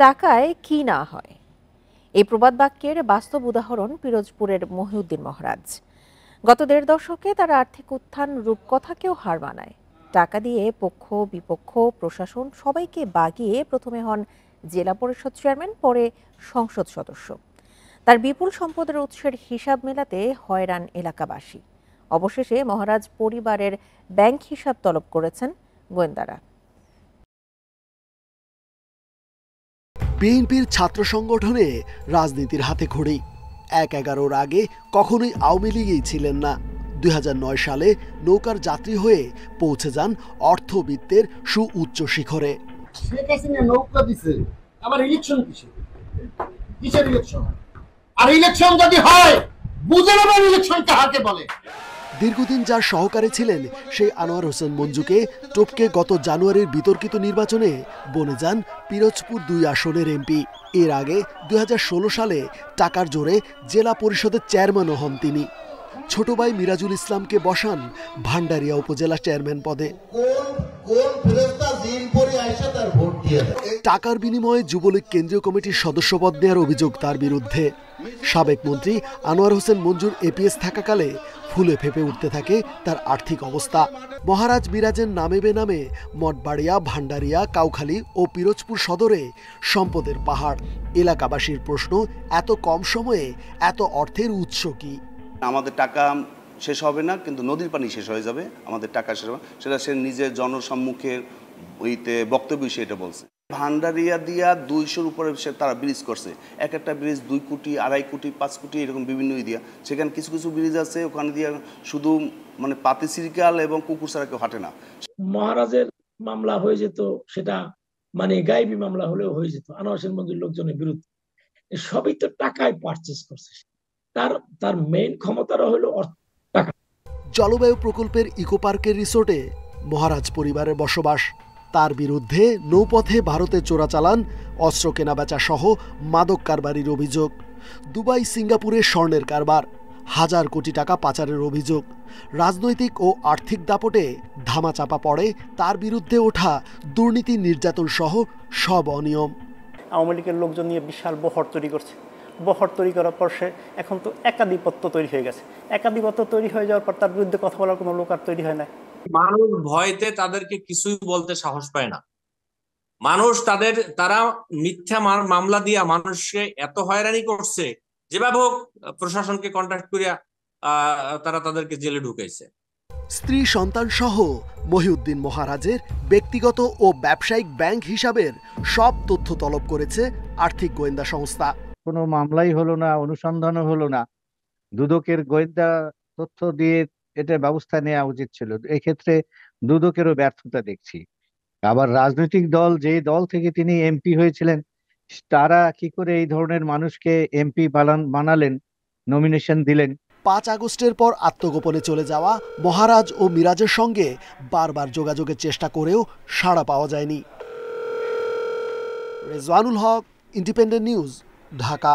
টাকায় কি না হয়, এই প্রবাদ বাক্যের বাস্তব উদাহরণ পিরোজপুরের মহিউদ্দিন মহারাজ। গত ১.৫ দশকে তারা আর্থিক উত্থান রূপকথাকেও হার মানায়। টাকা দিয়ে পক্ষ বিপক্ষ প্রশাসন সবাইকে বাগিয়ে প্রথমে হন জেলা পরিষদ চেয়ারম্যান, পরে সংসদ সদস্য। তার বিপুল সম্পদের উৎসের হিসাব মেলাতে হয়রান এলাকাবাসী। অবশেষে মহারাজ পরিবারের ব্যাংক হিসাব তলব করেছেন গোয়েন্দারা। বিএনপির ছাত্র সংগঠনে রাজনীতির হাতে খড়ি। ১/১১-র আগে কখনোই আওয়ামী লীগেই ছিলেন না। ২০০৯ সালে নৌকার যাত্রী হয়ে পৌঁছে যান অর্থবিত্তের সুউচ্চ শিখরে। শেখ হাসিনা নৌকা দিছে, আবার ইলেকশন কিসের ইলেকশন? আর ইলেকশন যদি হয় বুঝে নেবেন ইলেকশন কাকে বলে। দীর্ঘদিন যার সহকারী ছিলেন সেই আনোয়ার হোসেন মঞ্জুকে টপকে গত জানুয়ারির বিতর্কিত নির্বাচনে বনে যান পিরোজপুর ২ আসনের এমপি। এর আগে ২০১৬ সালে টাকার জোরে জেলা পরিষদের চেয়ারম্যানও হন তিনি। ছোট ভাই মিরাজুল ইসলামকে বসান ভান্ডারিয়া উপজেলা চেয়ারম্যান পদে। টাকার বিনিময়ে যুবলীগ কেন্দ্রীয় কমিটির সদস্যপদ নেওয়ার অভিযোগ তার বিরুদ্ধে। সাবেক মন্ত্রী আনোয়ার হোসেন মঞ্জুর এপিএস থাকাকালে ফুলে ফেপে উঠতে থাকে তার আর্থিক অবস্থা। মহারাজ মিরাজের নামে বেনামে মঠবাড়িয়া, ভান্ডারিয়া, কাউখালী ও পিরোজপুর সদরে সম্পদের পাহাড়। এলাকাবাসীর প্রশ্ন, এত কম সময়ে এত অর্থের উৎস কি? আমাদের টাকা শেষ হবে না, কিন্তু নদীর পানি শেষ হয়ে যাবে, আমাদের টাকা শেষ হবে, সেটা সে নিজের জনসম্মুখে ওইতে বক্তব্য সেটা বলছে। ভান্ডারিয়া দিয়া 200-র উপরে তারা ব্রিজ করছে। এক একটা ব্রিজ 2 কোটি, 2.5 কোটি, 5 কোটি এরকম বিভিন্ন দিয়া। সেখানে কিছু কিছু ব্রিজ আছে ওখানে দিয়া শুধু মানে পাতি সিরিকাল এবং কুকুর ছাড়া কেউ হাঁটে না। মহারাজের মামলা হয়ে যেত, সেটা মানে গায়েবী মামলা হলেও হয়ে যেত আনোয়ার হোসেন মঞ্জুর লোকজনের বিরুদ্ধে। সবই তো টাকায় পারচেজ করছে। তার মেইন ক্ষমতাটা হলো টাকা। জলবায়ু প্রকল্পের ইকো পার্কের রিসোর্টে মহারাজ পরিবারের বসবাস। তার বিরুদ্ধে নৌপথে ভারতে চোরাচালান, অস্ত্র কেনাবেচা সহ মাদক কারবারির অভিযোগ। দুবাই, সিঙ্গাপুরে স্বর্ণের কারবার, 1000 কোটি টাকা পাচারের অভিযোগ। রাজনৈতিক ও আর্থিক দাপটে ধামাচাপা পড়ে তার বিরুদ্ধে ওঠা দুর্নীতি, নির্যাতন সহ সব অনিয়ম। আওয়ামী লীগের লোকজন নিয়ে বিশাল বহর তৈরি করছে। বহর তৈরি করার পর সে এখন তো একাধিপত্য তৈরি হয়ে গেছে। একাধিপত্য তৈরি হয়ে যাওয়ার পর তার বিরুদ্ধে কথা বলার কোনো লোক আর তৈরি হয় না। মানুষ ভয়তে তাদেরকে কিছুই বলতে সাহস পায় না। মানুষ তারা মিথ্যা মামলা দিয়া মানুষকে এত হয়রানি করছে, যেভাবে হোক প্রশাসনকে কন্ট্যাক্ট করিয়া তারা তাদেরকে জেলে ঢুকাইছে। স্ত্রী, সন্তান সহ মহিউদ্দিন মহারাজের ব্যক্তিগত ও ব্যবসায়িক ব্যাংক হিসাবের সব তথ্য তলব করেছে আর্থিক গোয়েন্দা সংস্থা। কোনো মামলাই হলো না, অনুসন্ধানও হলো না। দুদকের গোয়েন্দা তথ্য দিয়ে এটা ব্যবস্থা নেওয়া উচিত ছিল। এক্ষেত্রে দুদকেরও ব্যর্থতা দেখছি। আবার রাজনৈতিক দল, যে দল থেকে তিনি এমপি হয়েছিলেন, তারা কি করে এই ধরনের মানুষকে এমপি বানালেন, নমিনেশন দিলেন? 5 আগস্টের পর আত্মগোপনে চলে যাওয়া মহারাজ ও মিরাজের সঙ্গে বারবার যোগাযোগের চেষ্টা করেও সাড়া পাওয়া যায়নি। রেজওয়ানুল হক, ইন্ডিপেন্ডেন্ট নিউজ, ঢাকা।